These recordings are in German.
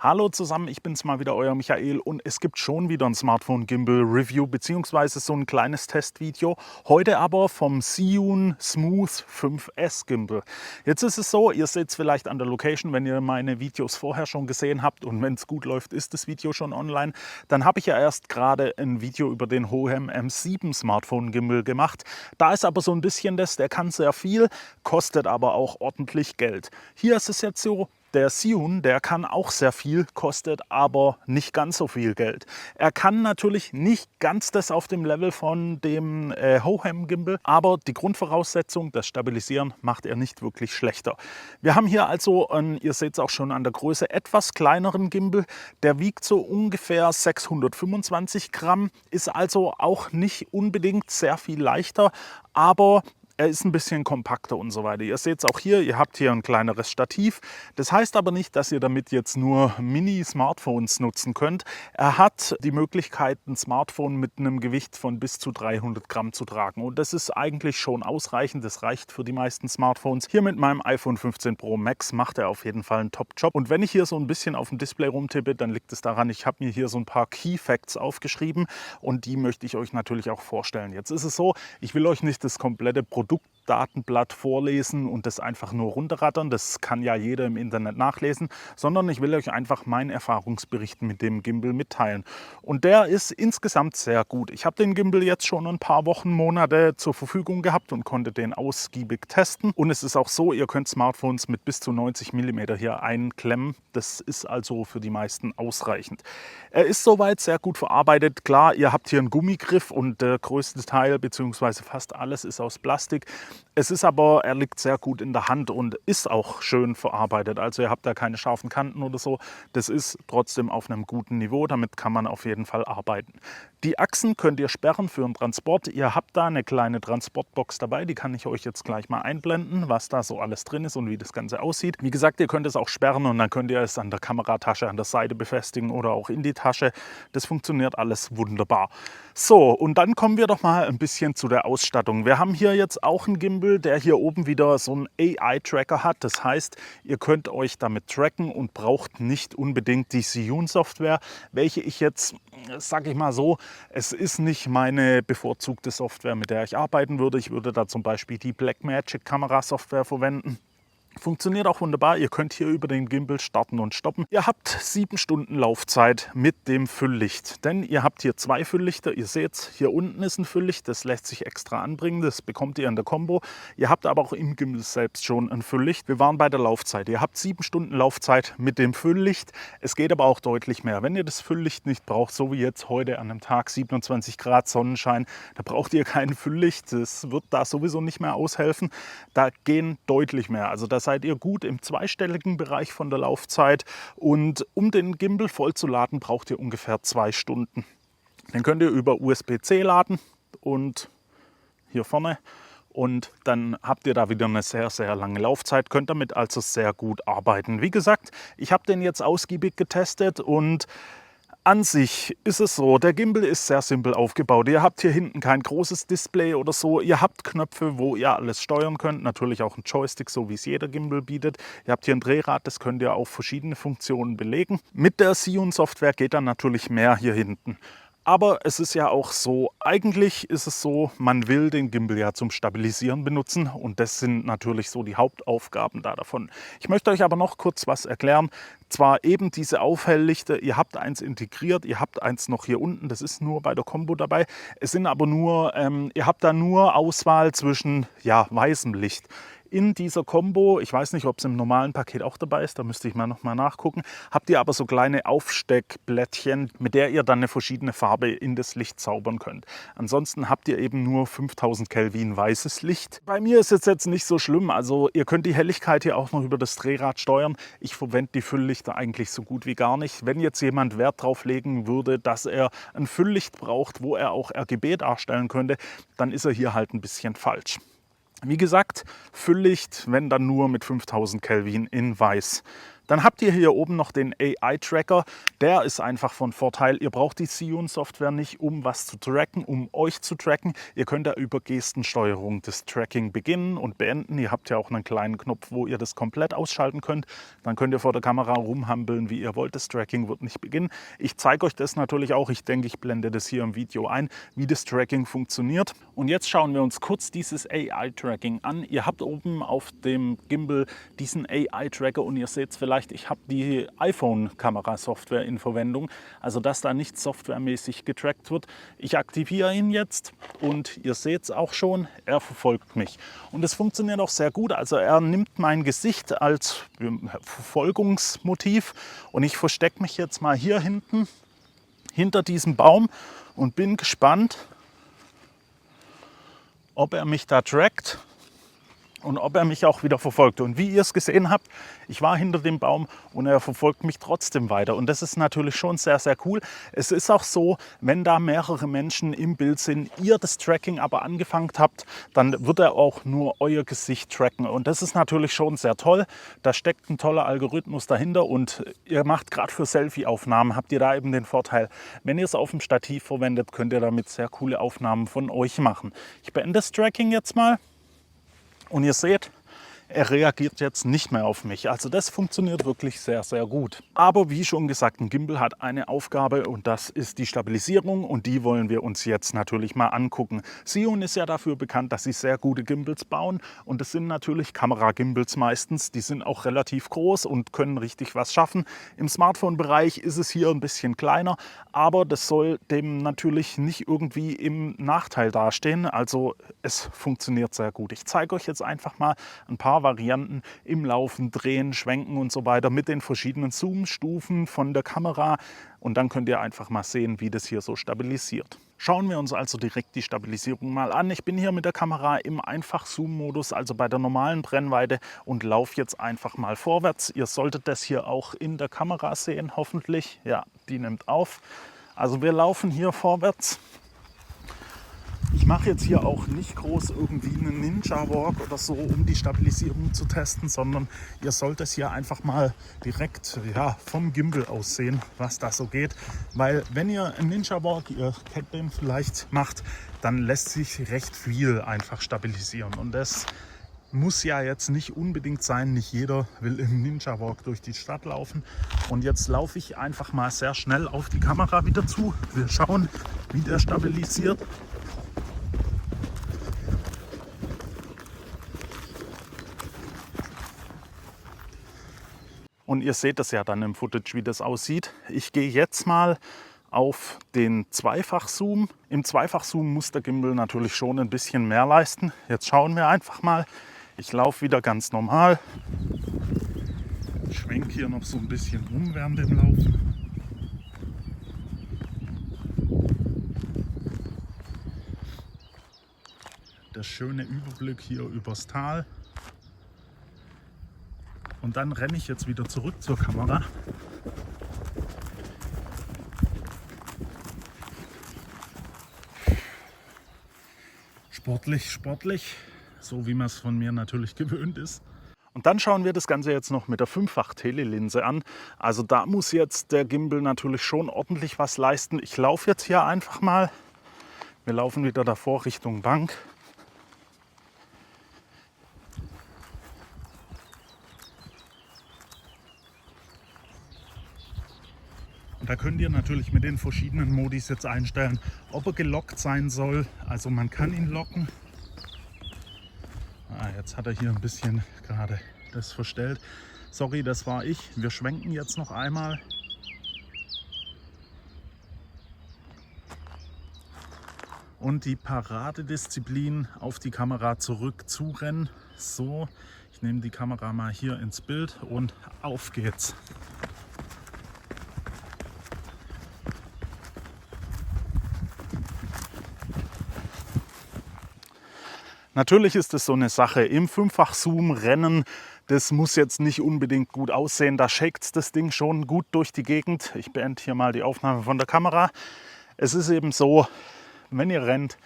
Hallo zusammen, ich bin's mal wieder, euer Michael, und es gibt schon wieder ein Smartphone-Gimbal-Review beziehungsweise so ein kleines Testvideo. Heute aber vom Zhiyun Smooth 5S Gimbal. Jetzt ist es so, ihr seht es vielleicht an der Location, wenn ihr meine Videos vorher schon gesehen habt, und wenn es gut läuft, ist das Video schon online. Dann habe ich ja erst gerade ein Video über den Hohem M7 Smartphone-Gimbal gemacht. Da ist aber so ein bisschen der kann sehr viel, kostet aber auch ordentlich Geld. Hier ist es jetzt so, der Zhiyun, der kann auch sehr viel, kostet aber nicht ganz so viel Geld. Er kann natürlich nicht ganz das auf dem Level von dem Hohem Gimbal, aber die Grundvoraussetzung, das Stabilisieren, macht er nicht wirklich schlechter. Wir haben hier also, ihr seht es auch schon an der Größe, etwas kleineren Gimbal. Der wiegt so ungefähr 625 Gramm, ist also auch nicht unbedingt sehr viel leichter, aber er ist ein bisschen kompakter und so weiter. Ihr seht es auch hier, ihr habt hier ein kleineres Stativ. Das heißt aber nicht, dass ihr damit jetzt nur Mini-Smartphones nutzen könnt. Er hat die Möglichkeit, ein Smartphone mit einem Gewicht von bis zu 300 Gramm zu tragen. Und das ist eigentlich schon ausreichend. Das reicht für die meisten Smartphones. Hier mit meinem iPhone 15 Pro Max macht er auf jeden Fall einen Top-Job. Und wenn ich hier so ein bisschen auf dem Display rumtippe, dann liegt es daran, ich habe mir hier so ein paar Key Facts aufgeschrieben und die möchte ich euch natürlich auch vorstellen. Jetzt ist es so, ich will euch nicht das komplette Produktdatenblatt vorlesen und das einfach nur runterrattern. Das kann ja jeder im Internet nachlesen, sondern ich will euch einfach meinen Erfahrungsbericht mit dem Gimbal mitteilen. Und der ist insgesamt sehr gut. Ich habe den Gimbal jetzt schon ein paar Wochen, Monate zur Verfügung gehabt und konnte den ausgiebig testen. Und es ist auch so, ihr könnt Smartphones mit bis zu 90 mm hier einklemmen. Das ist also für die meisten ausreichend. Er ist soweit sehr gut verarbeitet. Klar, ihr habt hier einen Gummigriff und der größte Teil bzw. fast alles ist aus Plastik. Es ist aber, er liegt sehr gut in der Hand und ist auch schön verarbeitet. Also ihr habt da keine scharfen Kanten oder so. Das ist trotzdem auf einem guten Niveau. Damit kann man auf jeden Fall arbeiten. Die Achsen könnt ihr sperren für den Transport. Ihr habt da eine kleine Transportbox dabei. Die kann ich euch jetzt gleich mal einblenden, was da so alles drin ist und wie das Ganze aussieht. Wie gesagt, ihr könnt es auch sperren und dann könnt ihr es an der Kameratasche, an der Seite befestigen oder auch in die Tasche. Das funktioniert alles wunderbar. So, und dann kommen wir doch mal ein bisschen zu der Ausstattung. Wir haben hier jetzt auch einen Gimbal, der hier oben wieder so einen AI-Tracker hat. Das heißt, ihr könnt euch damit tracken und braucht nicht unbedingt die Zhiyun-Software, welche ich jetzt, sage ich mal so, es ist nicht meine bevorzugte Software, mit der ich arbeiten würde. Ich würde da zum Beispiel die Blackmagic Kamerasoftware verwenden. Funktioniert auch wunderbar. Ihr könnt hier über den Gimbal starten und stoppen. Ihr habt 7 Stunden Laufzeit mit dem Fülllicht. Denn ihr habt hier 2 Fülllichter. Ihr seht, hier unten ist ein Fülllicht. Das lässt sich extra anbringen. Das bekommt ihr in der Combo. Ihr habt aber auch im Gimbal selbst schon ein Fülllicht. Wir waren bei der Laufzeit. Ihr habt 7 Stunden Laufzeit mit dem Fülllicht. Es geht aber auch deutlich mehr. Wenn ihr das Fülllicht nicht braucht, so wie jetzt heute an einem Tag 27 Grad Sonnenschein, da braucht ihr kein Fülllicht. Das wird da sowieso nicht mehr aushelfen. Da gehen deutlich mehr. Also das seid ihr gut im zweistelligen Bereich von der Laufzeit, und um den Gimbal voll zu laden, braucht ihr ungefähr 2 Stunden. Den könnt ihr über USB-C laden und hier vorne, und dann habt ihr da wieder eine sehr, sehr lange Laufzeit, könnt damit also sehr gut arbeiten. Wie gesagt, ich habe den jetzt ausgiebig getestet und an sich ist es so, der Gimbal ist sehr simpel aufgebaut. Ihr habt hier hinten kein großes Display oder so. Ihr habt Knöpfe, wo ihr alles steuern könnt. Natürlich auch ein Joystick, so wie es jeder Gimbal bietet. Ihr habt hier ein Drehrad, das könnt ihr auf verschiedene Funktionen belegen. Mit der Zhiyun-Software geht dann natürlich mehr hier hinten. Aber es ist ja auch so, eigentlich ist es so, man will den Gimbal ja zum Stabilisieren benutzen, und das sind natürlich so die Hauptaufgaben da davon. Ich möchte euch aber noch kurz was erklären. Zwar eben diese Aufhelllichter, ihr habt eins integriert, ihr habt eins noch hier unten, das ist nur bei der Combo dabei. Es sind aber nur, ihr habt da nur Auswahl zwischen ja, weißem Licht. In dieser Combo, ich weiß nicht, ob es im normalen Paket auch dabei ist, da müsste ich mal noch mal nachgucken, habt ihr aber so kleine Aufsteckblättchen, mit der ihr dann eine verschiedene Farbe in das Licht zaubern könnt. Ansonsten habt ihr eben nur 5000 Kelvin weißes Licht. Bei mir ist es jetzt nicht so schlimm, also ihr könnt die Helligkeit hier auch noch über das Drehrad steuern. Ich verwende die Fülllichter eigentlich so gut wie gar nicht. Wenn jetzt jemand Wert drauf legen würde, dass er ein Fülllicht braucht, wo er auch RGB darstellen könnte, dann ist er hier halt ein bisschen falsch. Wie gesagt, Fülllicht, wenn dann nur mit 5000 Kelvin in Weiß. Dann habt ihr hier oben noch den AI-Tracker. Der ist einfach von Vorteil. Ihr braucht die Zhiyun-Software nicht, um was zu tracken, um euch zu tracken. Ihr könnt da über Gestensteuerung das Tracking beginnen und beenden. Ihr habt ja auch einen kleinen Knopf, wo ihr das komplett ausschalten könnt. Dann könnt ihr vor der Kamera rumhampeln, wie ihr wollt. Das Tracking wird nicht beginnen. Ich zeige euch das natürlich auch. Ich denke, ich blende das hier im Video ein, wie das Tracking funktioniert. Und jetzt schauen wir uns kurz dieses AI-Tracking an. Ihr habt oben auf dem Gimbal diesen AI-Tracker und ihr seht es vielleicht, ich habe die iPhone-Kamera-Software in Verwendung, also dass da nicht softwaremäßig getrackt wird. Ich aktiviere ihn jetzt und ihr seht es auch schon, er verfolgt mich. Und es funktioniert auch sehr gut, also er nimmt mein Gesicht als Verfolgungsmotiv und ich verstecke mich jetzt mal hier hinten, hinter diesem Baum und bin gespannt, ob er mich da trackt und ob er mich auch wieder verfolgt. Und wie ihr es gesehen habt, ich war hinter dem Baum und er verfolgt mich trotzdem weiter. Und das ist natürlich schon sehr, sehr cool. Es ist auch so, wenn da mehrere Menschen im Bild sind, ihr das Tracking aber angefangen habt, dann wird er auch nur euer Gesicht tracken. Und das ist natürlich schon sehr toll. Da steckt ein toller Algorithmus dahinter und ihr macht gerade für Selfie-Aufnahmen, habt ihr da eben den Vorteil, wenn ihr es auf dem Stativ verwendet, könnt ihr damit sehr coole Aufnahmen von euch machen. Ich beende das Tracking jetzt mal. Und ihr seht, er reagiert jetzt nicht mehr auf mich. Also das funktioniert wirklich sehr, sehr gut. Aber wie schon gesagt, ein Gimbal hat eine Aufgabe und das ist die Stabilisierung und die wollen wir uns jetzt natürlich mal angucken. Zhiyun ist ja dafür bekannt, dass sie sehr gute Gimbals bauen und das sind natürlich Kamera-Gimbals meistens. Die sind auch relativ groß und können richtig was schaffen. Im Smartphone-Bereich ist es hier ein bisschen kleiner, aber das soll dem natürlich nicht irgendwie im Nachteil dastehen. Also es funktioniert sehr gut. Ich zeige euch jetzt einfach mal ein paar Varianten im Laufen, Drehen, Schwenken und so weiter mit den verschiedenen Zoom-Stufen von der Kamera und dann könnt ihr einfach mal sehen, wie das hier so stabilisiert. Schauen wir uns also direkt die Stabilisierung mal an. Ich bin hier mit der Kamera im Einfach-Zoom-Modus, also bei der normalen Brennweite und laufe jetzt einfach mal vorwärts. Ihr solltet das hier auch in der Kamera sehen, hoffentlich. Ja, die nimmt auf. Also wir laufen hier vorwärts. Ich mache jetzt hier auch nicht groß irgendwie einen Ninja Walk oder so, um die Stabilisierung zu testen, sondern ihr sollt es hier einfach mal direkt vom Gimbal aus sehen, was da so geht. Weil wenn ihr einen Ninja Walk, ihr kennt den vielleicht, macht, dann lässt sich recht viel einfach stabilisieren. Und das muss ja jetzt nicht unbedingt sein, nicht jeder will im Ninja Walk durch die Stadt laufen. Und jetzt laufe ich einfach mal sehr schnell auf die Kamera wieder zu. Wir schauen, wie der stabilisiert. Und ihr seht das ja dann im Footage, wie das aussieht. Ich gehe jetzt mal auf den Zweifach-Zoom. Im Zweifach-Zoom muss der Gimbal natürlich schon ein bisschen mehr leisten. Jetzt schauen wir einfach mal. Ich laufe wieder ganz normal. Ich schwenke hier noch so ein bisschen rum während dem Laufen. Der schöne Überblick hier übers Tal. Und dann renne ich jetzt wieder zurück zur Kamera. Sportlich, sportlich, so wie man es von mir natürlich gewöhnt ist. Und dann schauen wir das Ganze jetzt noch mit der 5-fach-Telelinse an. Also da muss jetzt der Gimbal natürlich schon ordentlich was leisten. Ich laufe jetzt hier einfach mal. Wir laufen wieder davor Richtung Bank. Da könnt ihr natürlich mit den verschiedenen Modis jetzt einstellen, ob er gelockt sein soll. Also man kann ihn locken. Jetzt hat er hier ein bisschen gerade das verstellt. Sorry, das war ich. Wir schwenken jetzt noch einmal. Und die Paradedisziplin auf die Kamera zurück zurennen. So, ich nehme die Kamera mal hier ins Bild und auf geht's. Natürlich ist es so eine Sache, im 5-fach-Zoom-Rennen, das muss jetzt nicht unbedingt gut aussehen, da shakt das Ding schon gut durch die Gegend. Ich beende hier mal die Aufnahme von der Kamera. Es ist eben so, wenn ihr rennt,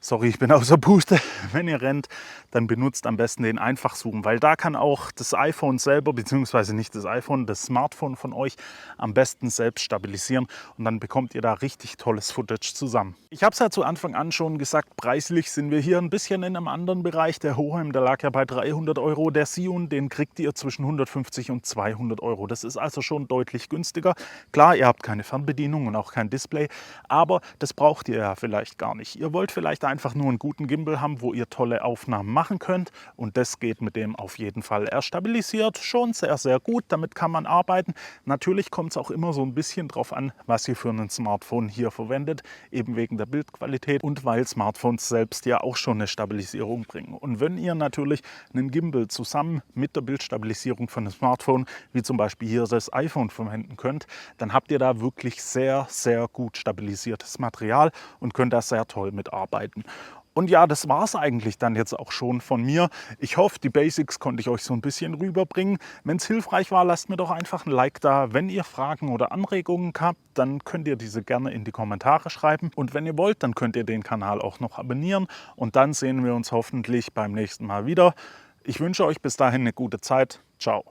Sorry, ich bin außer Puste. Wenn ihr rennt, dann benutzt am besten den Einfachzoom, weil da kann auch das iPhone selber, beziehungsweise nicht das iPhone, das Smartphone von euch am besten selbst stabilisieren und dann bekommt ihr da richtig tolles Footage zusammen. Ich habe es ja zu Anfang an schon gesagt, preislich sind wir hier ein bisschen in einem anderen Bereich. Der Hohem, der lag ja bei 300 Euro. Der Zhiyun, den kriegt ihr zwischen 150 und 200 Euro. Das ist also schon deutlich günstiger. Klar, ihr habt keine Fernbedienung und auch kein Display, aber das braucht ihr ja vielleicht gar nicht. Ihr wollt vielleicht einfach nur einen guten Gimbal haben, wo ihr tolle Aufnahmen machen könnt und das geht mit dem auf jeden Fall. Er stabilisiert schon sehr, sehr gut, damit kann man arbeiten. Natürlich kommt es auch immer so ein bisschen drauf an, was ihr für ein Smartphone hier verwendet, eben wegen der Bildqualität und weil Smartphones selbst ja auch schon eine Stabilisierung bringen. Und wenn ihr natürlich einen Gimbal zusammen mit der Bildstabilisierung von einem Smartphone, wie zum Beispiel hier das iPhone verwenden könnt, dann habt ihr da wirklich sehr, sehr gut stabilisiertes Material und könnt da sehr toll mitarbeiten. Und ja, das war es eigentlich dann jetzt auch schon von mir. Ich hoffe, die Basics konnte ich euch so ein bisschen rüberbringen. Wenn es hilfreich war, lasst mir doch einfach ein Like da. Wenn ihr Fragen oder Anregungen habt, dann könnt ihr diese gerne in die Kommentare schreiben. Und wenn ihr wollt, dann könnt ihr den Kanal auch noch abonnieren. Und dann sehen wir uns hoffentlich beim nächsten Mal wieder. Ich wünsche euch bis dahin eine gute Zeit. Ciao.